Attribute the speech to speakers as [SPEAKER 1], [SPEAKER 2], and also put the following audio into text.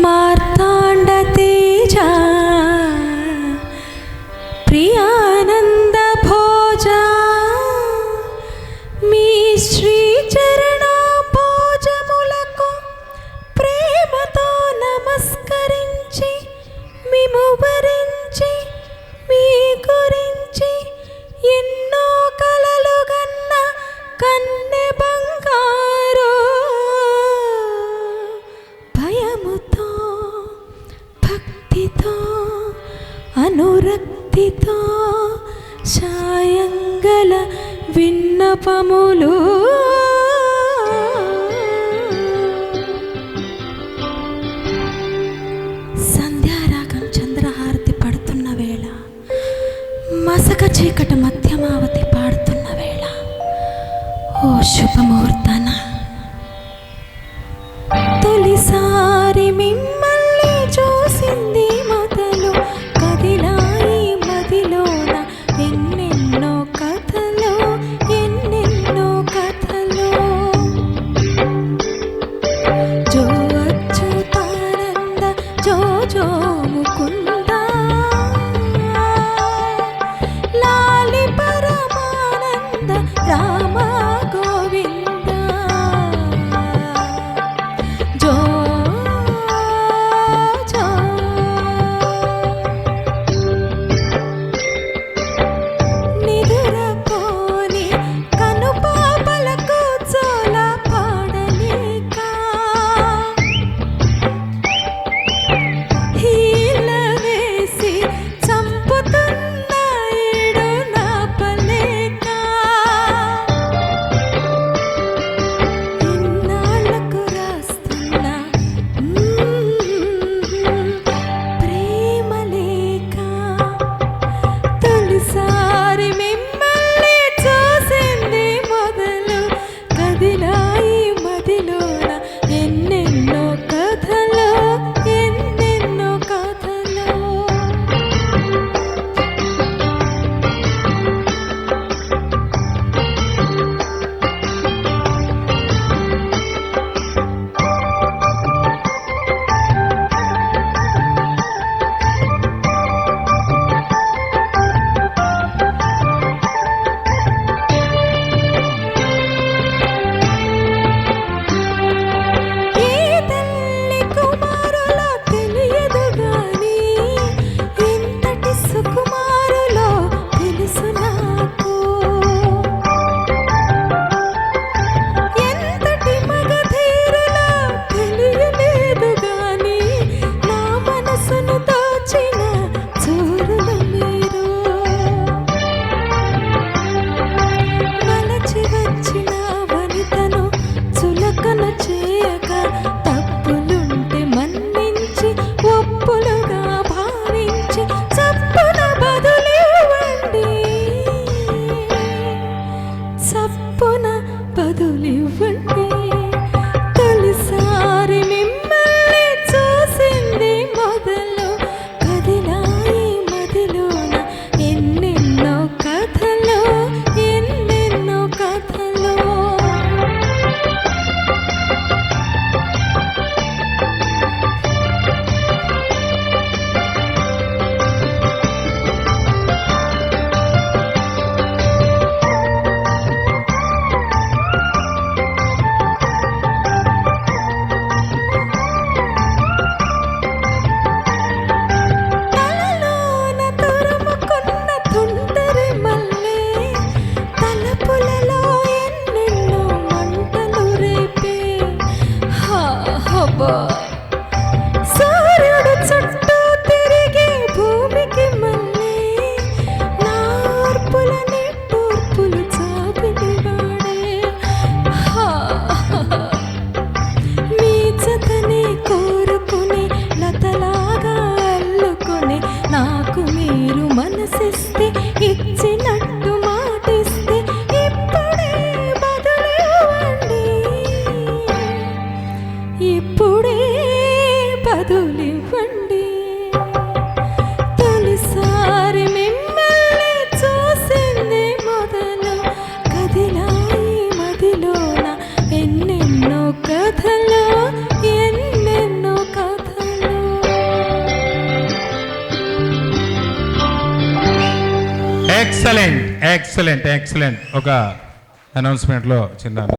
[SPEAKER 1] మార్తాండ తేజ ప్రియానంద భోజ మీ శ్రీచరణ భోజములకు ప్రేమతో నమస్కరించి మిము వరించి మీ గురించి ఎన్నో కలలు గన్న కన్నె బంగారు భయముతో భక్తితో అనురక్తితో సాయంగల విన్నపములు సంధ్యారాగం చంద్రహారతి పడుతున్న వేళ మసక చీకట మధ్యమావతి పాడుతున్న వేళ ఓ శుభముహూర్తాన తొలిసారి మిమ్మల్ని చూసింది మొదలు కదిలాయి మదిలోన ఎన్నెన్నో కథలు ఎన్నెన్నో కథలు జో అచ్యుతానంద జో జో ముకుంద లాలి పరమానంద రామ గోవింద జో జో నిదురపోని కనుపాపలకు జోల పాడలేక హీల వేసి చంపుతున్న ఏడు నాపలేక ఇన్నాళ్ళకు రాస్తున్న ప్రేమ లేక తొలిసారి మిమ్మల్ని చూసింది మొదలు కదిలాయి మదిలోన ఎన్నెన్నో కథలు ఎన్నెన్నో కథలు ఏ తల్లి కుమారులో తెలియదు గాని ఎంతటి సుకుమారులో తెలుసు నాకు ఎంతటి మగధీరులో తెలియలేదు గాని నా మనసును దోచిన చూరులు మీరు వలచి వచ్చిన వనితను చులకన చేయక తప్పులుంటే మన్నించి ఒప్పులుగా భావించి చప్పున బదులివ్వండి చప్పున బదులివ్వండి తొలిసారి మిమ్మల్ని చూసింది మొదలు కదిలాయి మదిలోన ఎన్నెన్నో కథలు ఎన్నెన్నో కథలు తలలోన తురుముకున్న తుంటరి మల్లె తలపులలో ఎన్నెన్నో మంటలు రేపే హబ్బా సూర్యుడు చుట్టూ తిరిగి భూమికి మళ్ళీ నార్పుల నిట్టూర్పులు చాపినివాడే మీ జతని కోరుకుని లతలాగా అల్లుకుని నాకు మీరు మనసిస్తే ఇచ్చినట్టు మాటిస్తే ఇప్పుడే బదులివ్వండి ఇప్పుడే బదులివ్వండి తొలిసారి మిమ్మల్ని చూసింది మొదలు కదిలాయి మదిలోన ఎన్నెన్నో కథలు ఎన్నెన్నో కథలు
[SPEAKER 2] ఎక్సలెంట్ ఎక్సలెంట్ ఎక్సలెంట్. ఒక అనౌన్స్మెంట్లో చిన్న